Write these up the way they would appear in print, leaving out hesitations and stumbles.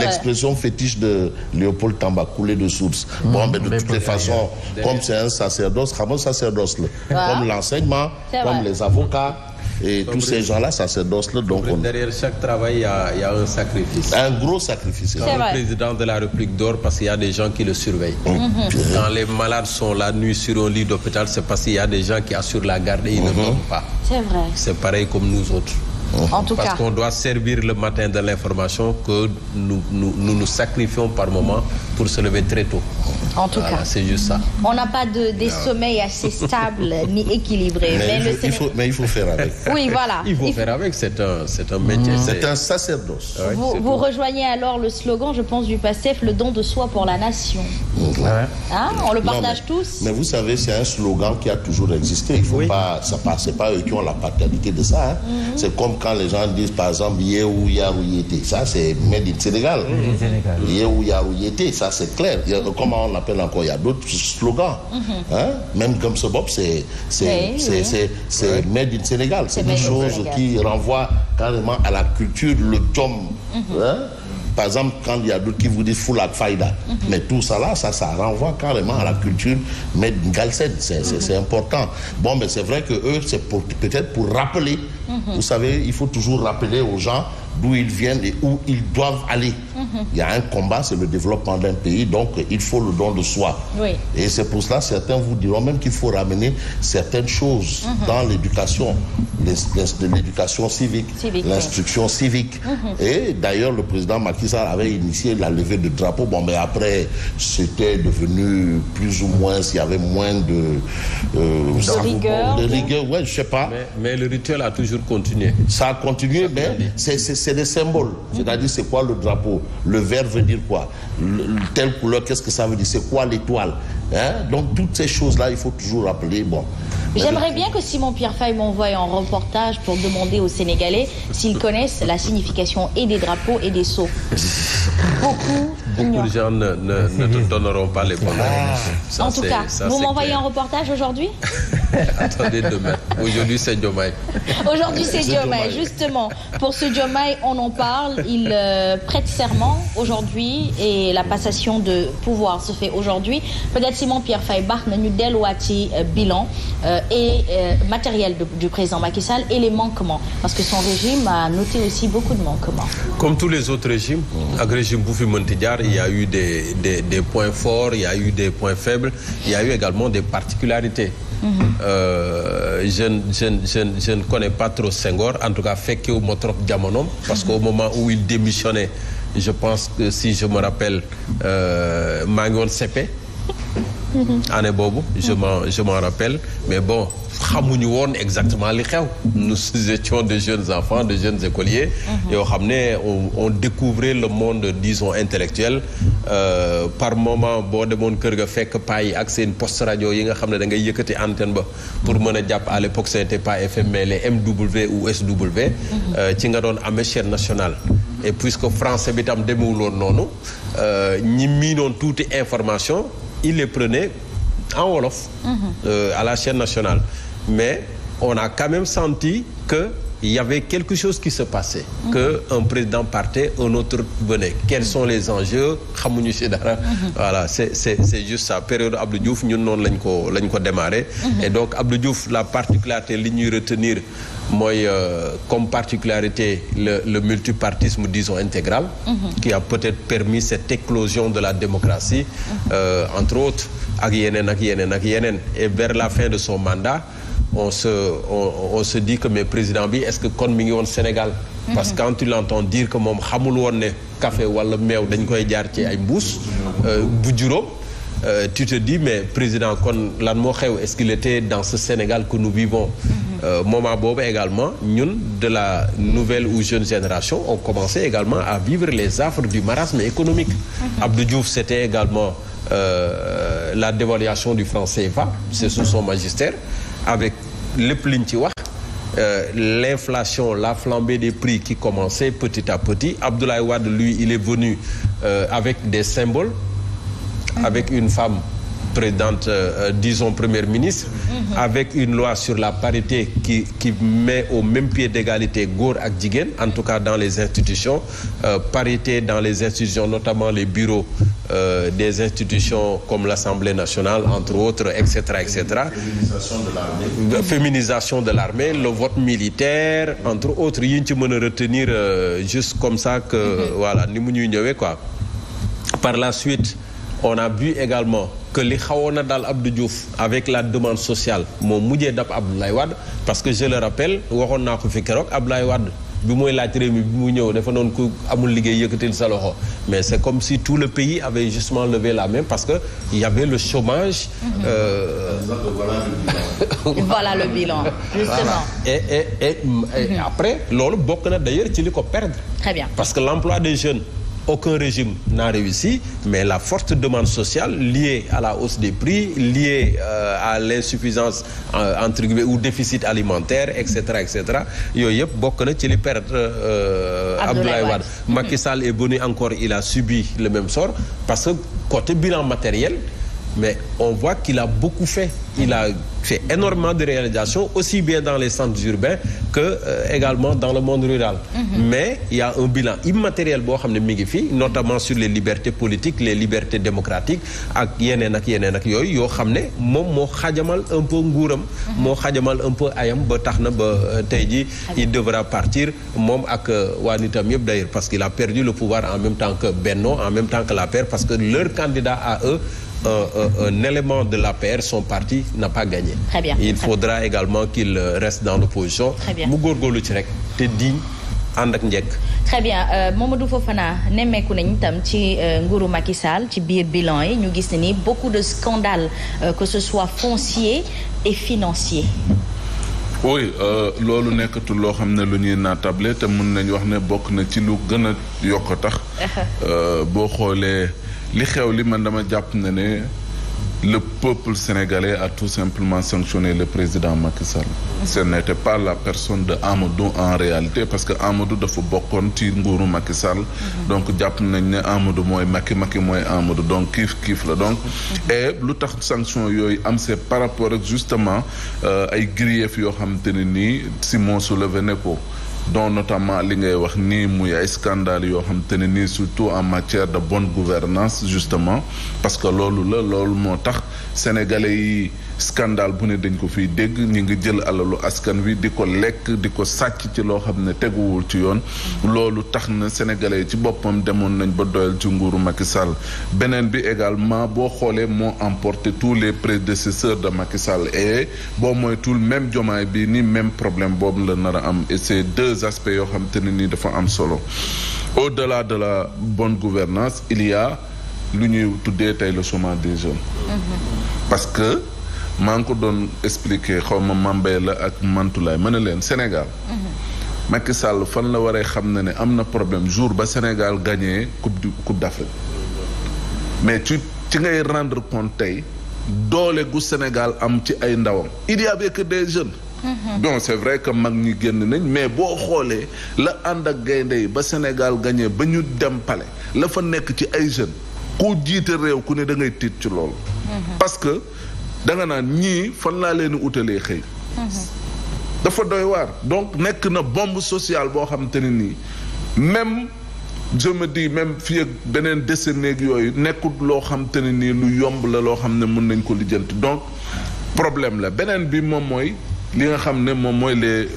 l'expression fétiche de Léopold Tamba, couler de source. Bon, mais de toutes les façons, comme c'est un sacerdoce, comme l'enseignement, comme les avocats, et tous ces gens-là, sacerdoces-là. Donc derrière chaque travail, il y a un sacrifice. Un gros sacrifice. Quand le président de la République dort, parce qu'il y a des gens qui le surveillent. Quand les malades sont la nuit sur un lit d'hôpital, c'est parce qu'il y a des gens qui assurent la garde et ils ne dorment pas. C'est vrai. C'est pareil comme nous autres. En tout parce cas. qu'on doit servir le matin de l'information que nous sacrifions par moment pour se lever très tôt. En tout cas, c'est juste ça. On n'a pas des sommeils assez stables ni équilibrés. Mais il faut faire avec. Oui, voilà. Il faut faire avec, c'est un métier. C'est un sacerdoce. Vous rejoignez alors le slogan, je pense, du PASTEF, le don de soi pour la nation. Hein? On le partage tous. Mais vous savez, c'est un slogan qui a toujours existé. Il faut pas, c'est pas eux qui ont la paternité de ça. Hein. C'est comme quand les gens disent, par exemple, Yéhou Yarou Yété. Ça, c'est Made in Sénégal. Yéhou Yarou Yété, ça, c'est clair. Comment on appelle encore? Il y a d'autres slogans. Hein? Même comme ce Bob, c'est Made in Sénégal. C'est des choses qui renvoient carrément à la culture, le Djom. Hein? Par exemple, quand il y a d'autres qui vous disent Foulak Faïda, mais tout ça là, ça renvoie carrément à la culture Made in Galsen. C'est important. Bon, mais c'est vrai que eux, c'est peut-être pour rappeler. Vous savez, il faut toujours rappeler aux gens d'où ils viennent et où ils doivent aller. Il y a un combat, c'est le développement d'un pays, donc il faut le don de soi. Et c'est pour cela, certains vous diront même qu'il faut ramener certaines choses dans l'éducation, l'éducation civique, l'instruction civique. Et d'ailleurs, le président Macky Sall avait initié la levée de drapeau. Bon, mais après, c'était devenu plus ou moins, il y avait moins de rigueur. De rigueur, ouais, je sais pas. Mais le rituel a toujours continué. Ça a continué, mais c'est des symboles. C'est-à-dire, c'est quoi le drapeau? Le vert veut dire quoi? Telle couleur, qu'est-ce que ça veut dire? C'est quoi l'étoile? Hein? Donc, toutes ces choses-là, il faut toujours rappeler. Bon. J'aimerais bien que Simon Pierre Faye m'envoie un reportage pour demander aux Sénégalais s'ils connaissent la signification et des drapeaux et des sceaux. Beaucoup de gens ne te donneront pas les bonnes réponses. En tout cas, vous m'envoyez un reportage aujourd'hui? Attendez demain. Aujourd'hui, c'est Diomaye. Aujourd'hui, c'est Diomaye. Justement, pour ce Diomaye, on en parle. Il prête serment aujourd'hui et la passation de pouvoir se fait aujourd'hui. Peut-être Simon Pierre Faye baax na ñu delluwaat ci bilan et matériel du président Macky Sall et les manquements. Parce que son régime a noté aussi beaucoup de manquements. Comme tous les autres régimes, avec régime Boufi Montediar, il y a eu des points forts, il y a eu des points faibles, il y a eu également des particularités. Je ne connais pas trop Senghor, en tout cas Fekke ou Motrop Diamonom, parce qu'au moment où il démissionnait, je pense que si je me rappelle, Mangon Sepe, année bobu, je m'en rappelle, mais bon, xamuñu woon exactement li xew. Nous étions de jeunes enfants, de jeunes écoliers, et on découvrait le monde, disons, intellectuel. Par moment, boo demoon kër ga fekk pay ak seen poste radio yi nga xam ne da ngay yëkkati antenne ba pour mën a jàpp. À l'époque, c'était pas FM, mais les MW ou SW. Ci nga doon amee chaîne nationale. Et puisque français bi tam demewuloon noonu, ñi miinoon tuuti information, il les prenait en wolof à la chaîne nationale. Mais on a quand même senti qu'il y avait quelque chose qui se passait, qu'un président partait, un autre venait. Quels sont les enjeux? Voilà, c'est juste ça. Période Abdou Diouf, nous l'avons démarré. Et donc Abdou Diouf, la particularité, l'ignorer retenir, moi, comme particularité, le multipartisme, disons, intégral, qui a peut-être permis cette éclosion de la démocratie, entre autres, et vers la fin de son mandat, on se dit que mes présidents, est-ce que kon mi ngi woon Sénégal? Parce que quand tu l'entends dire que moom xamul woon ne café wala meew dañ koy jaar ci ay mbuus bu juróom, tu te dis mais président kon lan moo xew? Est-ce qu'il était dans ce Sénégal que nous vivons? Moment boobu également, ñun de la nouvelle ou jeune génération, on commençait également à vivre les affres du marasme économique. Abdou Diouf, c'était également la dévaluation du franc CFA, c'est sous son magistère, avec le plintiwa, l'inflation, la flambée des prix qui commençait petit à petit. Abdoulaye Wade, lui, il est venu avec des symboles, avec une femme présidente, disons première ministre, avec une loi sur la parité qui met au même pied d'égalité góor ak jigéen, en tout cas dans les institutions, parité dans les institutions, notamment les bureaux des institutions comme l'Assemblée nationale, entre autres, etc., etc. Féminisation de l'armée. Féminisation de l'armée, le vote militaire, entre autres, yi ñu ci mën a retenir juste comme ça que voilà ni mu ñuy ñëwee quoi. Par la suite, on a vu également que li xawoon na daal Abdou Diouf avec la demande sociale moo mujjee dab Abdoulaye Wade parce que je le rappelle waxoon naa ko fi keroog Abdoulaye Wade bi mooy laaj réew mi bi mu ñëw dafa noonu ku amul liggéey yëkkatil sa loxo mais c'est comme si tout le pays avait justement levé la main parce que il y avait le chômage. Voilà le bilan justement. Et après loolu bokk na d'ailleurs ci li ko perdre. Très bien. Parce que l'emploi des jeunes, aucun régime n'a réussi, mais la forte demande sociale liée à la hausse des prix, liée à l'insuffisance entre guillemets ou déficit alimentaire, etc., etc. yooyu yëpp bokk na ci li perdre Abdoulaye Wade. Macky Sall est venu encore, il a subi le même sort parce que côté bilan matériel, mais on voit qu'il a beaucoup fait. Il a fait énormément de réalisations, aussi bien dans les centres urbains que également dans le monde rural. Mais il y a un bilan immatériel boo xam ne mi ngi fi, notamment sur les libertés politiques, les libertés démocratiques ak yeneen ak yooyu yoo xam ne moom moo xajamal un peu nguuram, moo xajamal un peu ayam ba tax na ba tey jii il devra partir moom ak waa nitam yëpp d'ailleurs parce qu'il a perdu le pouvoir en même temps que Benno, en même temps que l'APR parce que leur candidat à eux, un élément de l'APR, son parti n'a pas gagné. Très bien. Il faudra également qu'il reste dans l'opposition. Très bien. mu góorgóorlu ci rek te digne ànd ak njëkk. Très bien Mamadou Fofana nemmeeku nañ tam ci nguuru Macky Sall ci biir bilan yi ñu gis ne ni beaucoup de scandales que ce soit foncier et financier. oui loolu nekkatul loo xam ne lu ñuy naatable te mën nañ wax ne bokk na ci lu gën a yokk tax boo xoolee li xew li man dama jàpp ne le peuple sénégalais a tout simplement sanctionné le président Macky Sall. Ce n'était pas la personne de Amadou en réalité parce que Amadou dafa bokkoon ci nguuru Macky Sall. Donc jàpp nañ ne Amadou mooy Macky mooy Amadou donc kiif la donc. Et lu tax sanction yooyu am c'est par rapport ak justement ay griefs yoo xamante ne nii Simon soulevé ne ko. dont notamment li ngay wax nii muy ay scandale yoo xam te ne nii surtout en matière de bonne gouvernance justement parce que loolu moo tax sénégalais yi scandale bu ne dañ ko fiy dégg ñi ngi jël alalu askan wi di ko lekk di ko sàcc ci loo xam ne teguwul ci yoon loolu tax na sénégalais yi ci boppam demoon nañ ba doyal ci nguuru Macky Sall beneen bi également boo xoolee moo emporté tous les prédécesseurs de Macky Sall et boo moytul même Diomaye bi ni même problème boobu la nar a am et c'est deux aspects yoo xam te ne nii dafa am solo au-delà de la bonne gouvernance il y a lu ñuy tuddee tey le chômage des jeunes parce que maa ngi ko doon expliquer xaw ma Mambay la ak Mantulaay ma ne leen Sénégal Macky Sall fan la waree xam ne am na problème jour ba Sénégal gagné coupe d'Afrique mais ci ngay rendre compte tey doole gu Sénégal am ci ay ndawam il y avait que des jeunes bon c'est vrai que mag ñi génn nañ mais boo xoolee la ànd ak gaynde yi ba Sénégal gagné ba ñu dem pale la fa nekk ci ay jeunes ku jiite réew ku ne da ngay tiit ci loolu parce que da nga naan ñii fan laa leen utalee xëy dafa doy waar donc nekk na bombe sociale boo xam te ne nii même je me dis même fii ak beneen décennie yooyu nekkut loo xam te ne nii lu yomb la loo xam ne mën nañ ko lijjanti donc problème la beneen bi moom mooy li nga xam ne moom mooy les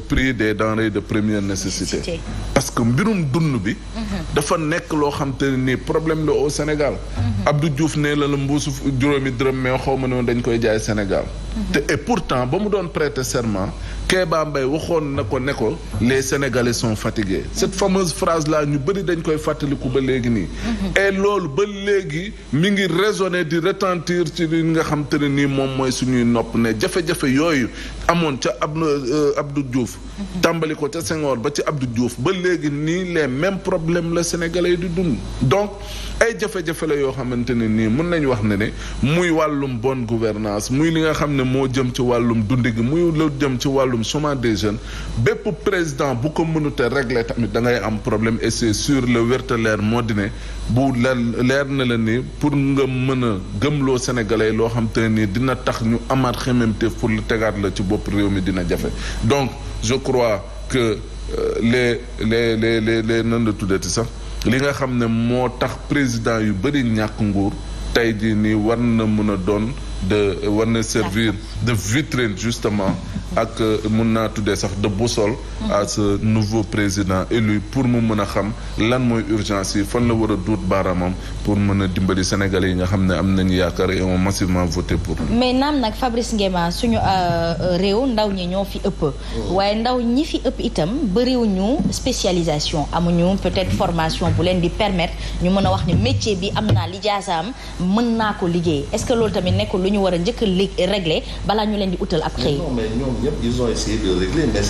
prix des denrées de première nécessité parce que mbirum dund bi dafa nekk loo xam te ne nii problème la au Sénégal Abdou Diouf ne la mbuusu juróomi dërëm mais xaw ma ne dañ koy jaay Sénégal te et pourtant ba mu doon prêter serment Kéba Mbaye waxoon na ko ne ko les Sénégalais sont fatigués cette fameuse phrase là ñu bëri dañ koy fàttaliku ba léegi nii et loolu ba léegi mi ngi résonner di retentir ci li nga xam te ne nii moom mooy suñuy nopp ne jafe-jafe yooyu amoon ca Abdou Diouf tàmbali ko ca Senghor ba ci Abdou Diouf ba léegi nii les mêmes problèmes la sénégalais di dund donc ay jafe-jafe la yoo xamante ne nii mën nañu wax ne muy wàllum bonne gouvernance muy li nga xam ne moo jëm ci wàllum dund gi muy lu jëm ci wàllum chômage des jeunes bépp président bu ko mënute régler tamit da ngay am problème et c'est sur le wérte leer moo di ne bu leer na la ni pour nga mën a gëmloo sénégalais loo xam te ne nii dina tax ñu amaat xememteef pour lu tegaat la ci bopp réew mi dina jafe donc je crois que les nan la tuddati sax li nga xam ne moo tax président yu bëri ñàkk nguur tey jii nii war na mën a doon war na servir de vitrine justement ak mun naa tuddee sax de boussole à ce nouveau président élu pour mu mën a xam lan mooy urgence yi fan la war a duut baaraamam pour mën a dimbali sénégalais yi nga xam ne am nañu yaakaar et ont massivement voté pour lui. mais naam nag Fabrice Nguema suñu réew ndaw ñi ñoo fi ëpp waaye ndaw ñi fi ëpp itam bëriwuñu spécialisation amuñu peut-être formation bu leen di permettre ñu mën a wax ne métier bi am naa lijaasaam mën naa ko liggéey est-ce que loolu tamit nekkul lu ñu war a njëkk a régler balaa ñu leen di utal ab xëy. Non mais ñoom ñëpp ils ont essayé de régler mais